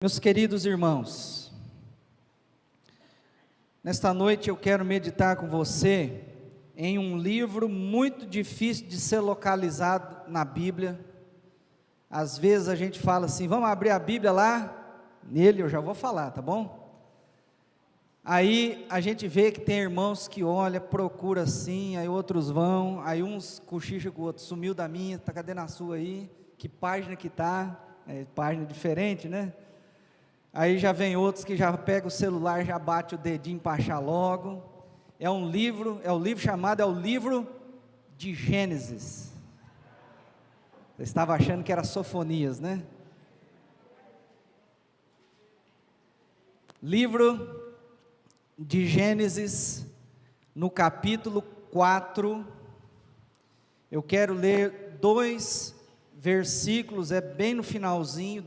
Meus queridos irmãos, nesta noite eu quero meditar com você em um livro muito difícil de ser localizado na Bíblia. Às vezes a gente fala assim, vamos abrir a Bíblia lá, nele eu já vou falar, tá bom? Aí a gente vê que tem irmãos que olham, procura assim, aí outros vão, aí uns cochicham com o outro, sumiu da minha, tá, cadê na sua aí? Que página que tá? É página diferente, né? Aí já vem outros que já pega o celular, já bate o dedinho para achar logo. É o livro chamado o livro de Gênesis. Eu estava achando que era Sofonias, né? Livro de Gênesis, no capítulo 4, eu quero ler 2 versículos, é bem no finalzinho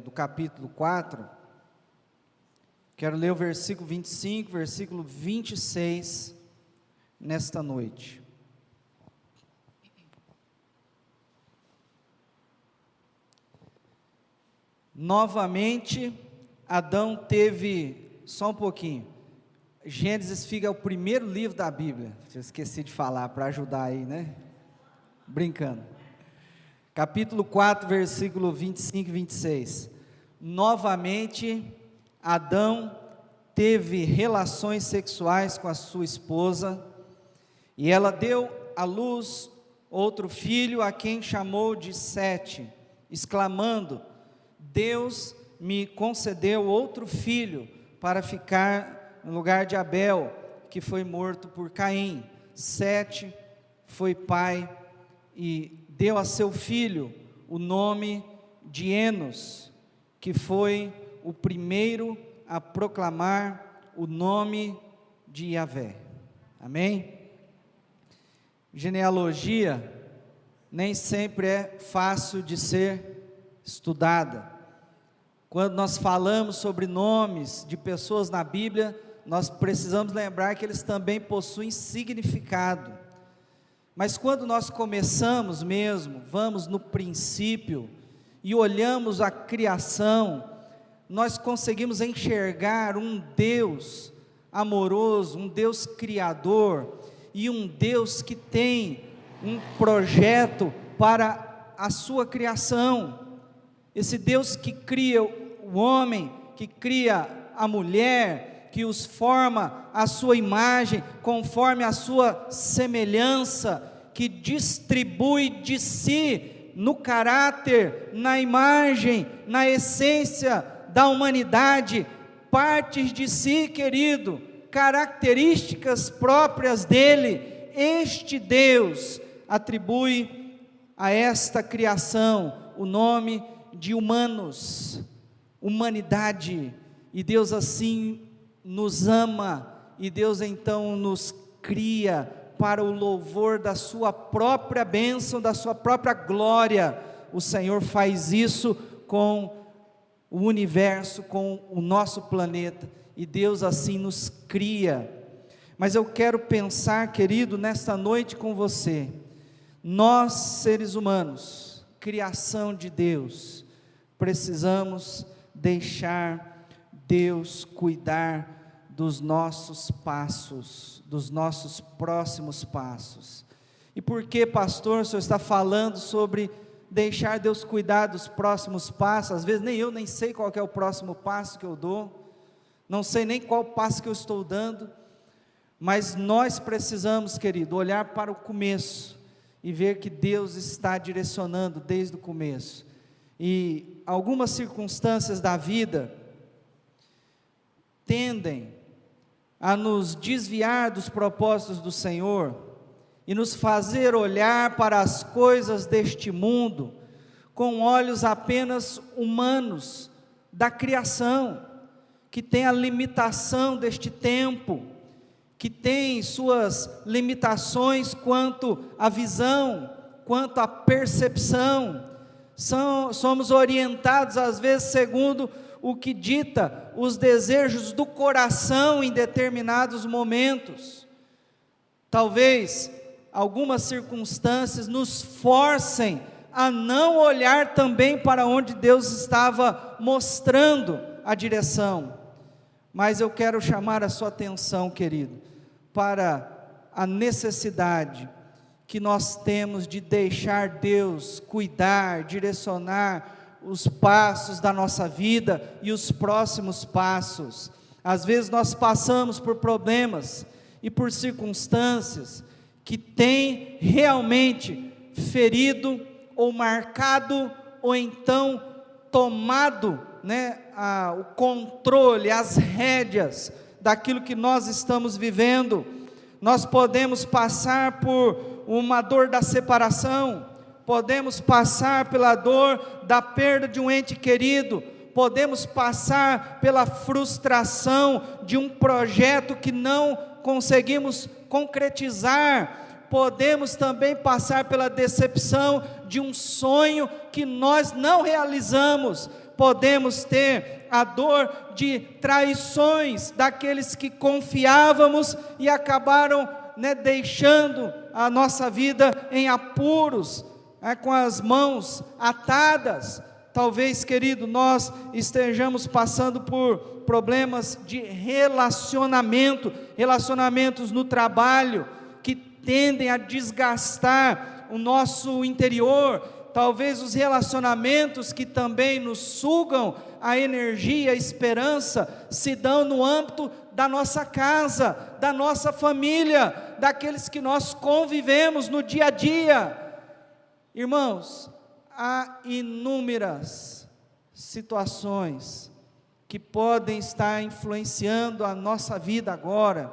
do capítulo 4, quero ler o versículo 25, versículo 26, nesta noite. Novamente, Adão teve, só um pouquinho, Gênesis fica o primeiro livro da Bíblia, eu esqueci de falar, para ajudar aí, né? Brincando. Capítulo 4, versículo 25 e 26. Novamente, Adão teve relações sexuais com a sua esposa, e ela deu à luz outro filho, a quem chamou de Sete, exclamando: Deus me concedeu outro filho, para ficar no lugar de Abel, que foi morto por Caim. Sete foi pai e deu a seu filho o nome de Enos, que foi o primeiro a proclamar o nome de Yahvé. Amém? Genealogia nem sempre é fácil de ser estudada. Quando nós falamos sobre nomes de pessoas na Bíblia, nós precisamos lembrar que eles também possuem significado. Mas quando nós começamos mesmo, vamos no princípio e olhamos a criação, nós conseguimos enxergar um Deus amoroso, um Deus criador e um Deus que tem um projeto para a sua criação. Esse Deus que cria o homem, que cria a mulher, que os forma à sua imagem, conforme a sua semelhança, que distribui de si, no caráter, na imagem, na essência da humanidade, partes de si, querido, características próprias dele. Este Deus atribui a esta criação o nome de humanos, humanidade, e Deus assim nos ama, e Deus então nos cria para o louvor da sua própria bênção, da sua própria glória. O Senhor faz isso com o universo, com o nosso planeta, e Deus assim nos cria. Mas eu quero pensar, querido, nesta noite com você, nós seres humanos, criação de Deus, precisamos deixar Deus cuidar dos nossos passos, dos nossos próximos passos. E por que, pastor, o senhor está falando sobre deixar Deus cuidar dos próximos passos? Às vezes nem eu nem sei qual que é o próximo passo que eu dou, não sei nem qual passo que eu estou dando, mas nós precisamos, querido, olhar para o começo e ver que Deus está direcionando desde o começo. E algumas circunstâncias da vida tendem a nos desviar dos propósitos do Senhor e nos fazer olhar para as coisas deste mundo com olhos apenas humanos, da criação, que tem a limitação deste tempo, que tem suas limitações quanto à visão, quanto à percepção. Somos orientados às vezes segundo o que dita os desejos do coração em determinados momentos. Talvez algumas circunstâncias nos forcem a não olhar também para onde Deus estava mostrando a direção. Mas eu quero chamar a sua atenção, querido, para a necessidade que nós temos de deixar Deus cuidar, direcionar os passos da nossa vida e os próximos passos. Às vezes nós passamos por problemas e por circunstâncias que têm realmente ferido ou marcado ou então tomado, o controle, as rédeas daquilo que nós estamos vivendo. Nós podemos passar por uma dor da separação, podemos passar pela dor da perda de um ente querido, podemos passar pela frustração de um projeto que não conseguimos concretizar, podemos também passar pela decepção de um sonho que nós não realizamos, podemos ter a dor de traições daqueles que confiávamos e acabaram deixando a nossa vida em apuros, com as mãos atadas. Talvez, querido, nós estejamos passando por problemas de relacionamentos no trabalho, que tendem a desgastar o nosso interior. Talvez os relacionamentos que também nos sugam a energia, a esperança, se dão no âmbito da nossa casa, da nossa família, daqueles que nós convivemos no dia a dia. Irmãos, há inúmeras situações que podem estar influenciando a nossa vida agora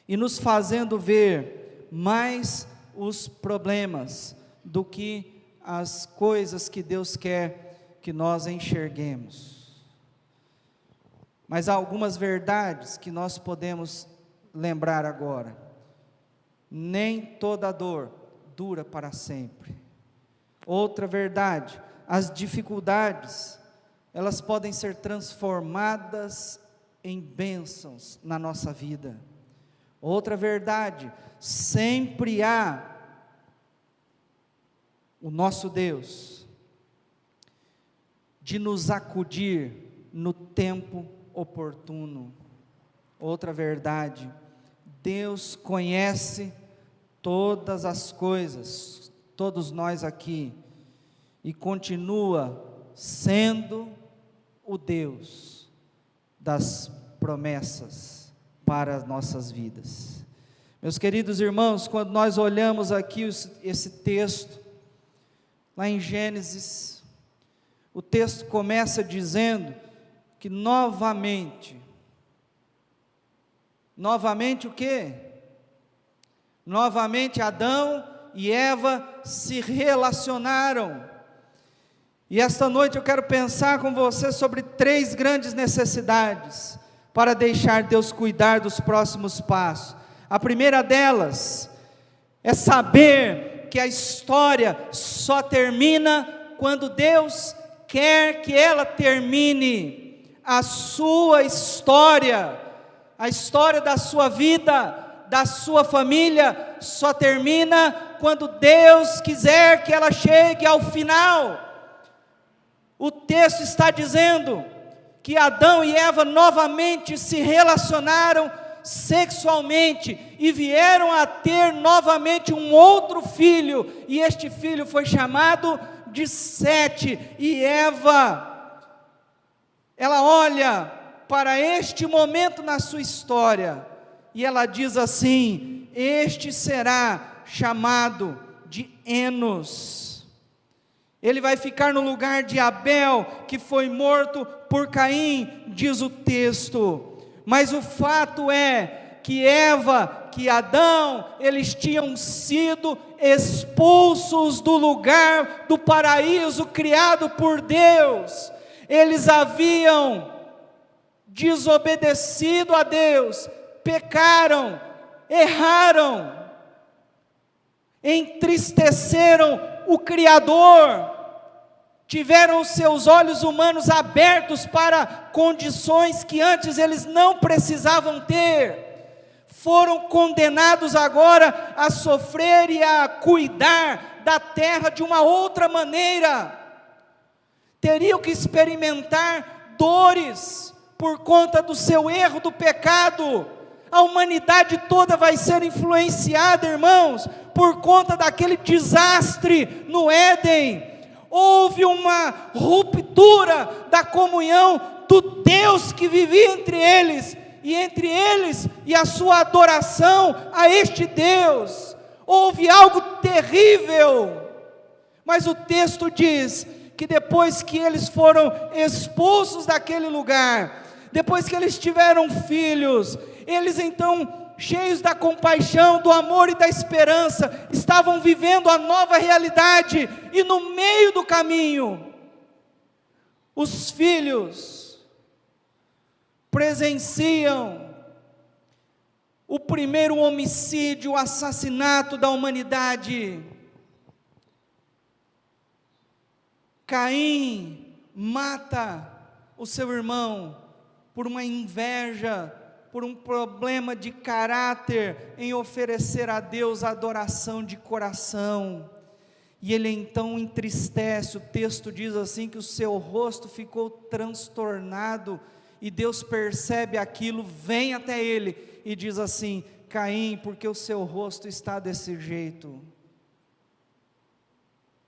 e nos fazendo ver mais os problemas do que as coisas que Deus quer que nós enxerguemos. Mas há algumas verdades que nós podemos lembrar agora. Nem toda dor dura para sempre. Outra verdade, as dificuldades, elas podem ser transformadas em bênçãos na nossa vida. Outra verdade, sempre há o nosso Deus de nos acudir no tempo oportuno. Outra verdade, Deus conhece todas as coisas, todos nós aqui, e continua sendo o Deus das promessas para as nossas vidas. Meus queridos irmãos, quando nós olhamos aqui esse texto, lá em Gênesis, o texto começa dizendo que novamente o quê? Novamente Adão e Eva se relacionaram. E esta noite eu quero pensar com você sobre 3 grandes necessidades para deixar Deus cuidar dos próximos passos. A primeira delas é saber que a história só termina quando Deus quer que ela termine. A sua história, a história da sua vida, da sua família, só termina quando Deus quiser que ela chegue ao final. O texto está dizendo que Adão e Eva novamente se relacionaram sexualmente e vieram a ter novamente um outro filho, e este filho foi chamado de Sete. E Eva, ela olha para este momento na sua história e ela diz assim: este será chamado de Enos. Ele vai ficar no lugar de Abel, que foi morto por Caim, diz o texto. Mas o fato é que Eva, que Adão, eles tinham sido expulsos do lugar do paraíso criado por Deus. Eles haviam desobedecido a Deus, pecaram, erraram, entristeceram o Criador, tiveram os seus olhos humanos abertos para condições que antes eles não precisavam ter, foram condenados agora a sofrer e a cuidar da terra de uma outra maneira, teriam que experimentar dores por conta do seu erro, do pecado. A humanidade toda vai ser influenciada, irmãos, por conta daquele desastre no Éden. Houve uma ruptura da comunhão do Deus que vivia entre eles e a sua adoração a este Deus. Houve algo terrível, mas o texto diz que depois que eles foram expulsos daquele lugar, depois que eles tiveram filhos, eles então, cheios da compaixão, do amor e da esperança, estavam vivendo a nova realidade, e no meio do caminho, os filhos presenciam o primeiro homicídio, o assassinato da humanidade. Caim mata o seu irmão por uma inveja, por um problema de caráter em oferecer a Deus adoração de coração, e ele então entristece. O texto diz assim, que o seu rosto ficou transtornado, e Deus percebe aquilo, vem até ele e diz assim: Caim, porque o seu rosto está desse jeito?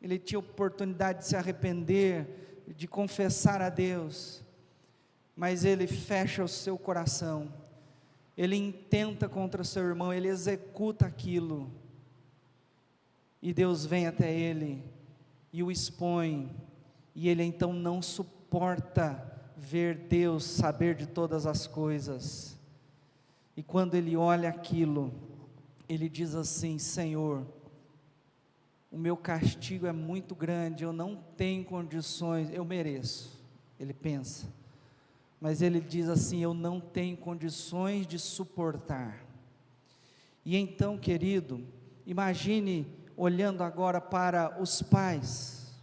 Ele tinha oportunidade de se arrepender, de confessar a Deus, mas ele fecha o seu coração, ele intenta contra o seu irmão, ele executa aquilo, e Deus vem até ele, e o expõe, e ele então não suporta ver Deus, saber de todas as coisas, e quando ele olha aquilo, ele diz assim: Senhor, o meu castigo é muito grande, eu não tenho condições, eu mereço, ele pensa, mas ele diz assim: eu não tenho condições de suportar. E então, querido, imagine, olhando agora para os pais,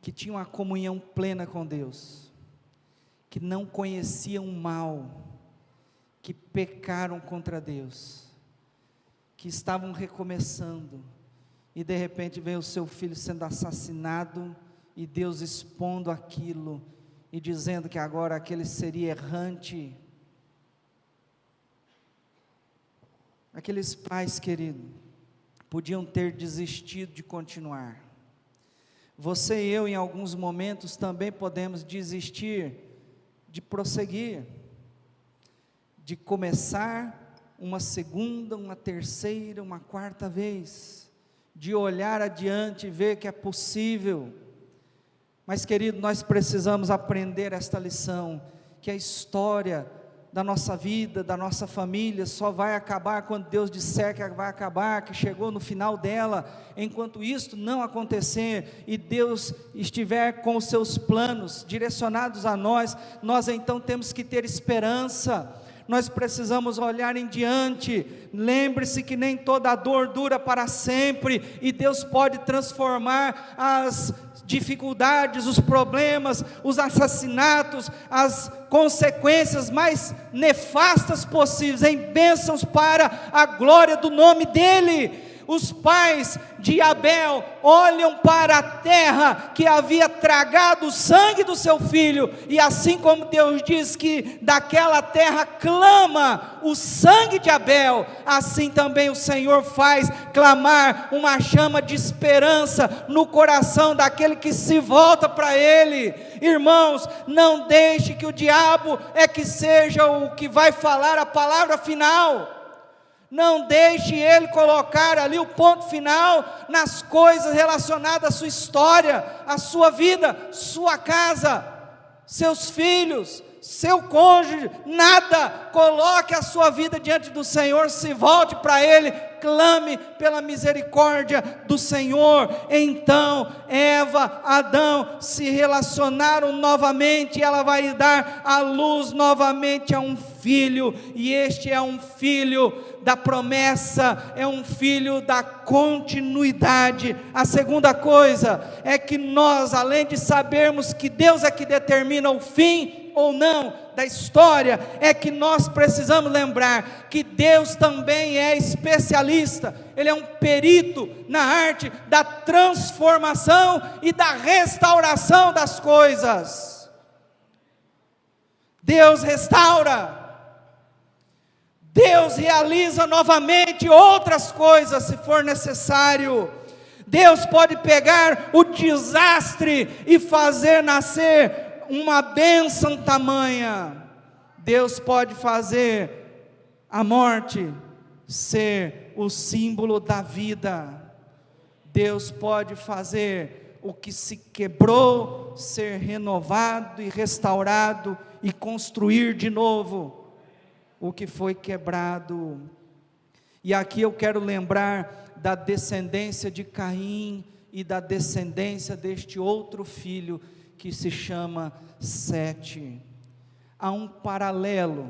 que tinham a comunhão plena com Deus, que não conheciam o mal, que pecaram contra Deus, que estavam recomeçando, e de repente veio o seu filho sendo assassinado, e Deus expondo aquilo, e dizendo que agora aquele seria errante. Aqueles pais, querido, podiam ter desistido de continuar. Você e eu, em alguns momentos, também podemos desistir de prosseguir, de começar uma segunda, uma terceira, uma quarta vez, de olhar adiante e ver que é possível. Mas, querido, nós precisamos aprender esta lição, que a história da nossa vida, da nossa família, só vai acabar quando Deus disser que vai acabar, que chegou no final dela. Enquanto isso não acontecer, e Deus estiver com os seus planos direcionados a nós, nós então temos que ter esperança. Nós precisamos olhar em diante. Lembre-se que nem toda dor dura para sempre, e Deus pode transformar as dificuldades, os problemas, os assassinatos, as consequências mais nefastas possíveis, em bênçãos para a glória do nome dEle. Os pais de Abel olham para a terra que havia tragado o sangue do seu filho, e assim como Deus diz que daquela terra clama o sangue de Abel, assim também o Senhor faz clamar uma chama de esperança no coração daquele que se volta para Ele. Irmãos, não deixe que o diabo que seja o que vai falar a palavra final. Não deixe ele colocar ali o ponto final nas coisas relacionadas à sua história, à sua vida, sua casa, seus filhos, seu cônjuge, nada. Coloque a sua vida diante do Senhor, se volte para Ele, clame pela misericórdia do Senhor. Então Eva, Adão se relacionaram novamente, e ela vai dar à luz novamente a um filho, e este é um filho da promessa, é um filho da continuidade. A segunda coisa é que nós, além de sabermos que Deus é que determina o fim, ou não da história, é que nós precisamos lembrar que Deus também é especialista, Ele é um perito na arte da transformação e da restauração das coisas. Deus restaura, Deus realiza novamente outras coisas se for necessário. Deus pode pegar o desastre e fazer nascer uma bênção tamanha. Deus pode fazer a morte ser o símbolo da vida. Deus pode fazer o que se quebrou ser renovado e restaurado e construir de novo o que foi quebrado. E aqui eu quero lembrar da descendência de Caim e da descendência deste outro filho que se chama Sete. Há um paralelo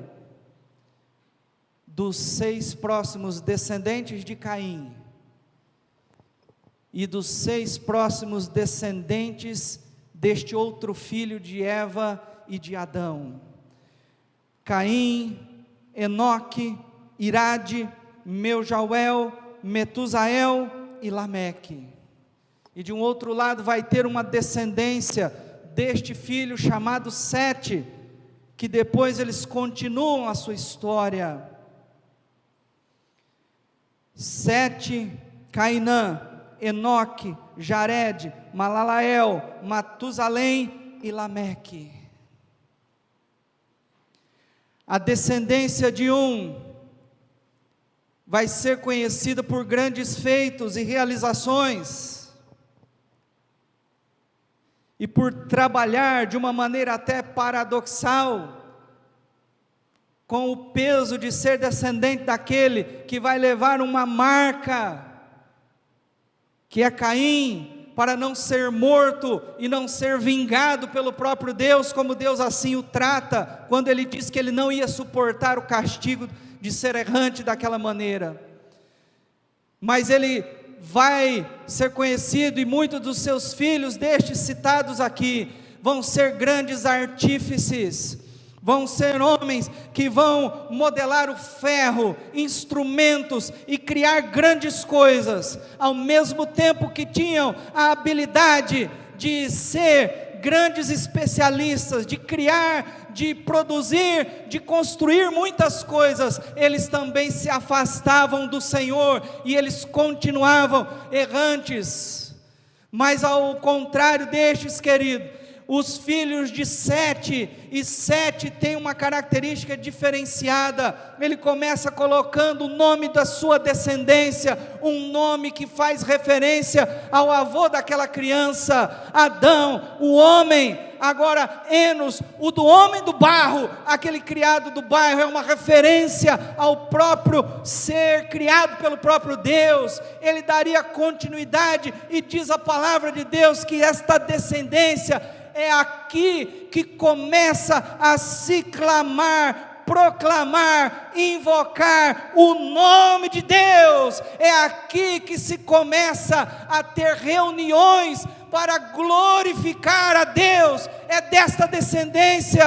dos 6 próximos descendentes de Caim e dos 6 próximos descendentes deste outro filho de Eva e de Adão. Caim, Enoque, Irade, Meujael, Metusael e Lameque. E de um outro lado vai ter uma descendência deste filho chamado Sete, que depois eles continuam a sua história. Sete, Cainã, Enoque, Jared, Malalael, Matusalém e Lameque. A descendência de um vai ser conhecida por grandes feitos e realizações, e por trabalhar de uma maneira até paradoxal, com o peso de ser descendente daquele que vai levar uma marca, que é Caim, para não ser morto e não ser vingado pelo próprio Deus, como Deus assim o trata, quando ele diz que ele não ia suportar o castigo de ser errante daquela maneira. Mas ele vai ser conhecido, e muitos dos seus filhos, destes citados aqui, vão ser grandes artífices, vão ser homens que vão modelar o ferro, instrumentos, e criar grandes coisas, ao mesmo tempo que tinham a habilidade de ser grandes especialistas, de criar, de produzir, de construir muitas coisas. Eles também se afastavam do Senhor, e eles continuavam errantes. Mas ao contrário destes, querido, os filhos de Sete, e Sete tem uma característica diferenciada. Ele começa colocando o nome da sua descendência, um nome que faz referência ao avô daquela criança, Adão, o homem. Agora Enos, o do homem do barro, aquele criado do barro, é uma referência ao próprio ser criado pelo próprio Deus. Ele daria continuidade, e diz a palavra de Deus que esta descendência é aqui que começa a se clamar, proclamar, invocar o nome de Deus. É aqui que se começa a ter reuniões para glorificar a Deus. É desta descendência.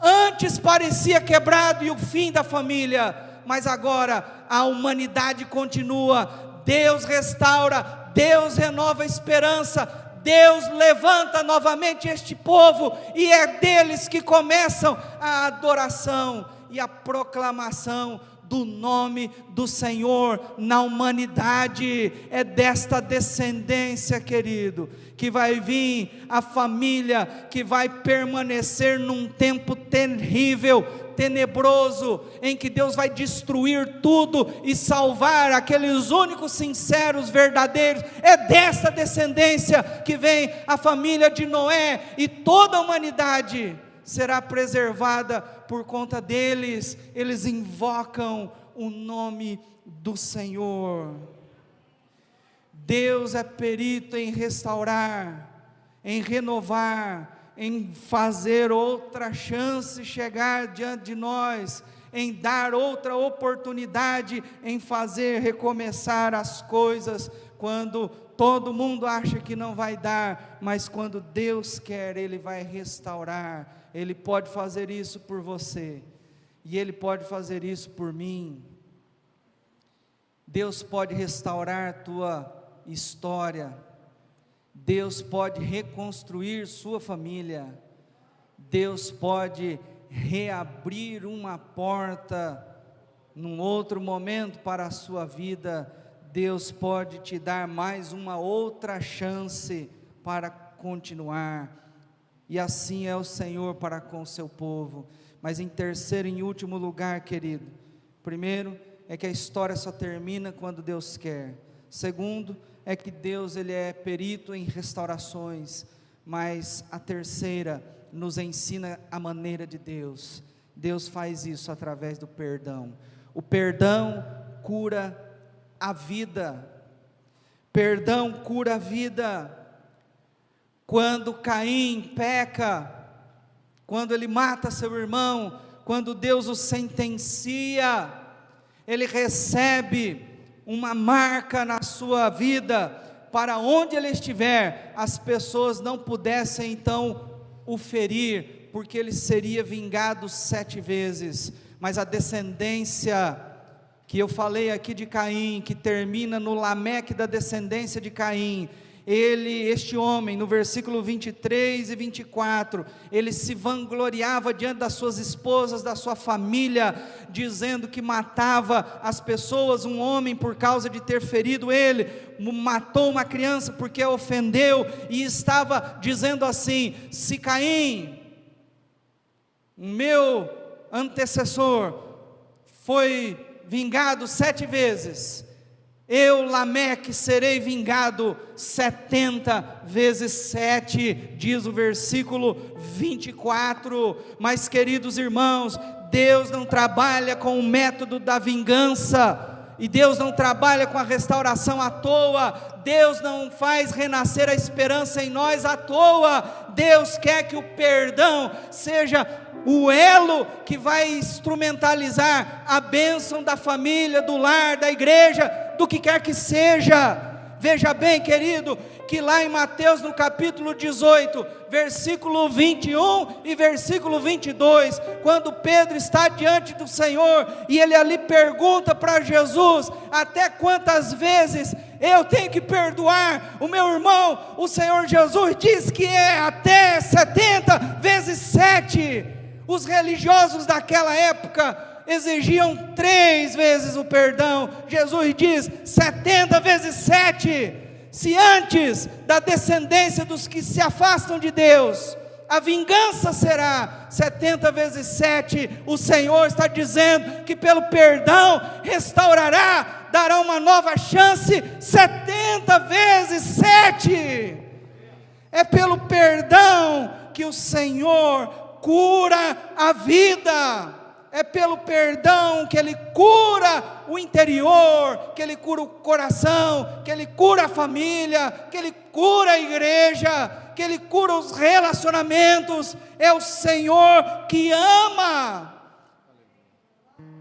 Antes parecia quebrado e o fim da família, mas agora a humanidade continua. Deus restaura, Deus renova a esperança, Deus levanta novamente este povo, e é deles que começam a adoração e a proclamação do nome do Senhor na humanidade. É desta descendência, querido, que vai vir a família que vai permanecer num tempo terrível, tenebroso, em que Deus vai destruir tudo e salvar aqueles únicos sinceros, verdadeiros. É desta descendência que vem a família de Noé, e toda a humanidade será preservada por conta deles. Eles invocam o nome do Senhor. Deus é perito em restaurar, em renovar, em fazer outra chance chegar diante de nós, em dar outra oportunidade, em fazer recomeçar as coisas, quando todo mundo acha que não vai dar, mas quando Deus quer, Ele vai restaurar. Ele pode fazer isso por você, e Ele pode fazer isso por mim. Deus pode restaurar a tua história, Deus pode reconstruir sua família, Deus pode reabrir uma porta num outro momento para a sua vida. Deus pode te dar mais uma outra chance para continuar, e assim é o Senhor para com o seu povo. Mas em terceiro e em último lugar, querido, primeiro é que a história só termina quando Deus quer. Segundo é que Deus, Ele é perito em restaurações. Mas a terceira nos ensina a maneira de Deus. Deus faz isso através do perdão. O perdão cura a vida. Perdão cura a vida. Quando Caim peca, quando ele mata seu irmão, quando Deus o sentencia, ele recebe uma marca na sua vida, para onde ele estiver, as pessoas não pudessem então o ferir, porque ele seria vingado 7 vezes. Mas a descendência que eu falei aqui de Caim, que termina no Lameque da descendência de Caim, este homem, no versículo 23 e 24, ele se vangloriava diante das suas esposas, da sua família, dizendo que matava as pessoas. Um homem, por causa de ter ferido ele, matou uma criança porque a ofendeu, e estava dizendo assim: se Caim, meu antecessor, foi vingado 7 vezes, eu, Lameque, serei vingado 70 vezes 7, diz o versículo 24. Mas, queridos irmãos, Deus não trabalha com o método da vingança, e Deus não trabalha com a restauração à toa. Deus não faz renascer a esperança em nós à toa. Deus quer que o perdão seja o elo que vai instrumentalizar a bênção da família, do lar, da igreja, do que quer que seja. Veja bem, querido, que lá em Mateus, no capítulo 18, versículo 21 e versículo 22, quando Pedro está diante do Senhor, e ele ali pergunta para Jesus: até quantas vezes eu tenho que perdoar o meu irmão? O Senhor Jesus diz que é até 70 vezes 7. Os religiosos daquela época exigiam 3 vezes o perdão. Jesus diz 70 vezes 7. Se antes da descendência dos que se afastam de Deus, a vingança será 70 vezes 7, o Senhor está dizendo que pelo perdão restaurará, dará uma nova chance 70 vezes 7. É pelo perdão que o Senhor cura a vida. É pelo perdão que Ele cura o interior, que Ele cura o coração, que Ele cura a família, que Ele cura a igreja, que Ele cura os relacionamentos. É o Senhor que ama.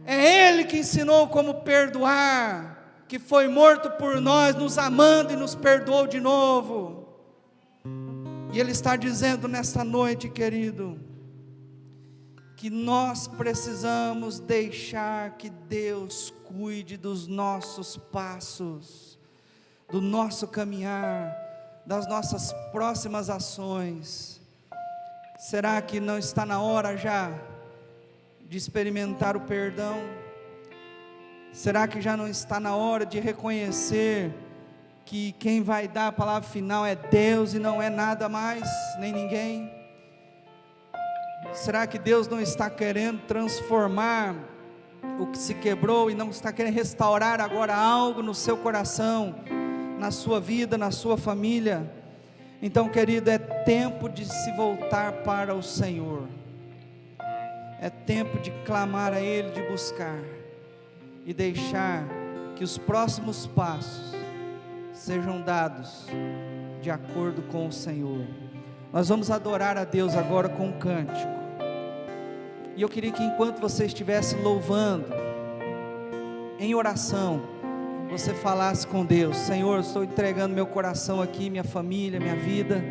É Ele que ensinou como perdoar, que foi morto por nós, nos amando e nos perdoou de novo. E Ele está dizendo nesta noite, querido, que nós precisamos deixar que Deus cuide dos nossos passos, do nosso caminhar, das nossas próximas ações. Será que não está na hora já de experimentar o perdão? Será que já não está na hora de reconhecer que quem vai dar a palavra final é Deus e não é nada mais, nem ninguém? Será que Deus não está querendo transformar o que se quebrou e não está querendo restaurar agora algo no seu coração, na sua vida, na sua família? Então, querido, é tempo de se voltar para o Senhor, é tempo de clamar a Ele, de buscar e deixar que os próximos passos sejam dados de acordo com o Senhor. Nós vamos adorar a Deus agora com um cântico, e eu queria que enquanto você estivesse louvando, em oração, você falasse com Deus: Senhor, eu estou entregando meu coração aqui, minha família, minha vida,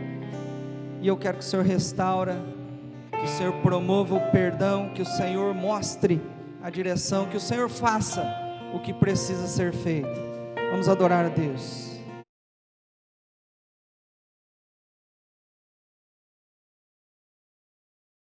e eu quero que o Senhor restaura, que o Senhor promova o perdão, que o Senhor mostre a direção, que o Senhor faça o que precisa ser feito. Vamos adorar a Deus.